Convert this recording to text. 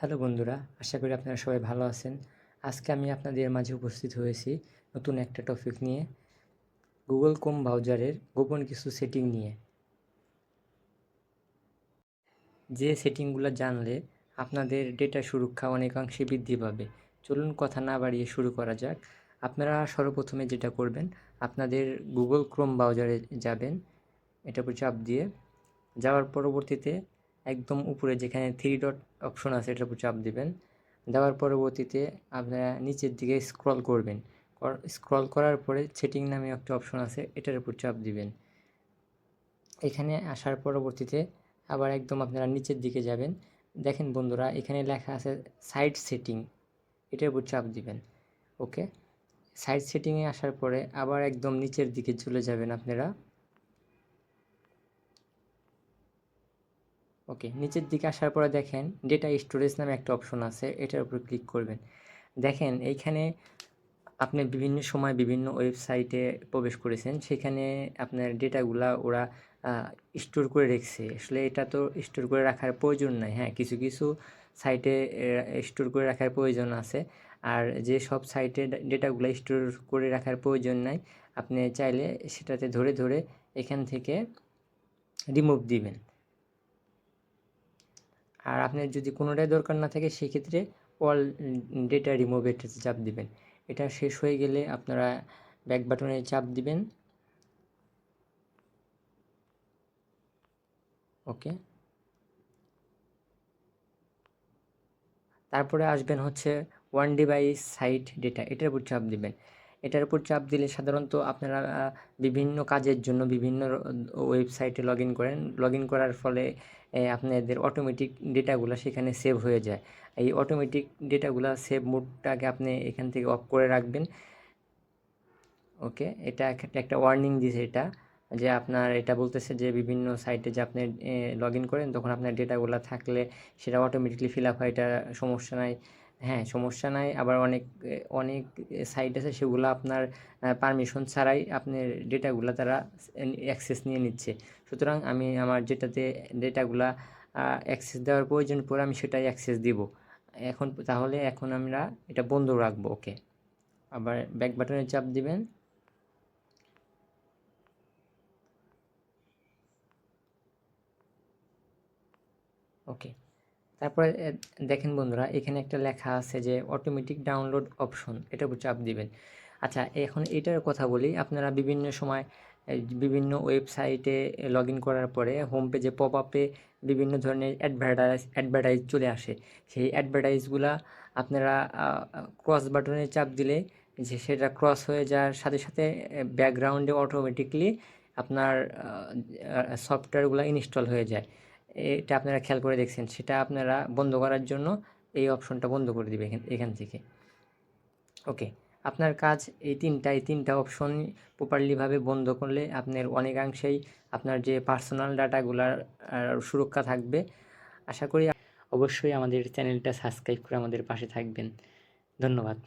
Hello বন্ধুরা, আশা করি আপনারা সবাই ভালো আছেন। আজকে আমি আপনাদের মাঝে উপস্থিত হয়েছি নতুন একটা টপিক নিয়ে, গুগল ক্রোম ব্রাউজারের গোপন কিছু সেটিং নিয়ে। যে সেটিংগুলো জানলে আপনাদের ডেটা সুরক্ষা অনেকাংশে বৃদ্ধি পাবে। চলুন কথা না বাড়িয়ে শুরু করা যাক। আপনারা সর্বপ্রথমে যেটা করবেন, আপনাদের গুগল ক্রোম ব্রাউজারে যাবেন, এটার উপর চাপ দিয়ে যাওয়ার পরবর্তীতে একদম উপরে যেখানে থ্রি ডট অপশন আছে এটার উপর চাপ দিবেন। দেওয়ার পরবর্তীতে আপনারা নিচের দিকে স্ক্রল করবেন। স্ক্রল করার পরে সেটিং নামে একটা অপশন আছে, এটার উপর চাপ দিবেন। এখানে আসার পরবর্তীতে আবার একদম আপনারা নিচের দিকে যাবেন। দেখেন বন্ধুরা, এখানে লেখা আছে সাইট সেটিং, এটার উপর চাপ দিবেন। ওকে, সাইট সেটিংয়ে আসার পরে আবার একদম নিচের দিকে চলে যাবেন আপনারা। ওকে, নিচের দিকে আসার পরে দেখেন ডেটা স্টোরেজ নামে একটা অপশন আছে, এটার উপর ক্লিক করবেন। দেখেন এইখানে আপনি বিভিন্ন সময় বিভিন্ন ওয়েবসাইটে প্রবেশ করেছেন, সেখানে আপনার ডেটাগুলা ওরা স্টোর করে রেখেছে। আসলে এটা তো স্টোর করে রাখার প্রয়োজন নাই। হ্যাঁ, কিছু কিছু সাইটে স্টোর করে রাখার প্রয়োজন আছে, আর যে সব সাইটে ডেটাগুলো স্টোর করে রাখার প্রয়োজন নাই, আপনি চাইলে সেটাতে ধরে ধরে এখান থেকে রিমুভ দিবেন। আর আপনার যদি কোনোটাই দরকার না থাকে, সেক্ষেত্রে অল ডেটা রিমুভ এটাতে চাপ দিবেন। এটা শেষ হয়ে গেলে আপনারা ব্যাক বাটনে চাপ দিবেন। ওকে, তারপরে আসবেন হচ্ছে ওয়ান ডিভাইস সাইট ডেটা, এটার উপর চাপ দিবেন। এটার উপর চাপ দিলে সাধারণত আপনারা বিভিন্ন কাজের জন্য বিভিন্ন ওয়েবসাইটে লগ ইন করেন। লগ ইন করার ফলে আপনাদের অটোমেটিক ডেটাগুলো সেখানে সেভ হয়ে যায়। এই অটোমেটিক ডেটাগুলো সেভ মোডটাকে আপনি এখান থেকে অফ করে রাখবেন। ওকে, এটা একটা ওয়ার্নিং দিয়েছে, এটা যে আপনার এটা বলতেছে যে বিভিন্ন সাইটে যে আপনি লগ ইন করেন, তখন আপনার ডেটাগুলো থাকলে সেটা অটোমেটিকলি ফিল আপ হয়, এটা সমস্যা নাই। হ্যাঁ, সমস্যা নাই। আবার অনেক অনেক সাইট আছে, সেগুলো আপনার পারমিশন ছাড়াই আপনার ডেটাগুলো তারা অ্যাক্সেস নিয়ে নিচ্ছে। সুতরাং আমি আমার যেটাতে ডেটাগুলা অ্যাক্সেস দেওয়ার প্রয়োজন পড়ে আমি সেটাই অ্যাক্সেস দিব এখন আমরা এটা বন্ধ রাখবো। ওকে, আবার ব্যাক বাটনে চাপ দিবেন। ওকে, তারপরে দেখেন বন্ধুরা, এখানে একটা লেখা আছে যে অটোমেটিক ডাউনলোড অপশন, এটার উপর চাপ দিবেন। আচ্ছা, এখন এটার কথা বলি। আপনারা বিভিন্ন সময় বিভিন্ন ওয়েবসাইটে লগ ইন করার পরে হোম পেজে পপ আপে বিভিন্ন ধরনের অ্যাডভার্টাইজ চলে আসে। সেই অ্যাডভার্টাইজগুলা আপনারা ক্রস বাটনে চাপ দিলে যে সেটা ক্রস হয়ে যাওয়ার সাথে সাথে ব্যাকগ্রাউন্ডে অটোমেটিকলি আপনার সফটওয়্যারগুলো ইনস্টল হয়ে যায়। এটা আপনারা খেয়াল করে দেখছেন। সেটা আপনারা বন্ধ করার জন্য এই অপশনটা বন্ধ করে দিবে এখান থেকে। ওকে, আপনার কাজ এই তিনটা অপশন প্রপারলিভাবে বন্ধ করলে আপনার অনেকাংশেই আপনার যে পার্সোনাল ডাটাগুলার সুরক্ষা থাকবে। আশা করি অবশ্যই আমাদের চ্যানেলটা সাবস্ক্রাইব করে আমাদের পাশে থাকবেন। ধন্যবাদ।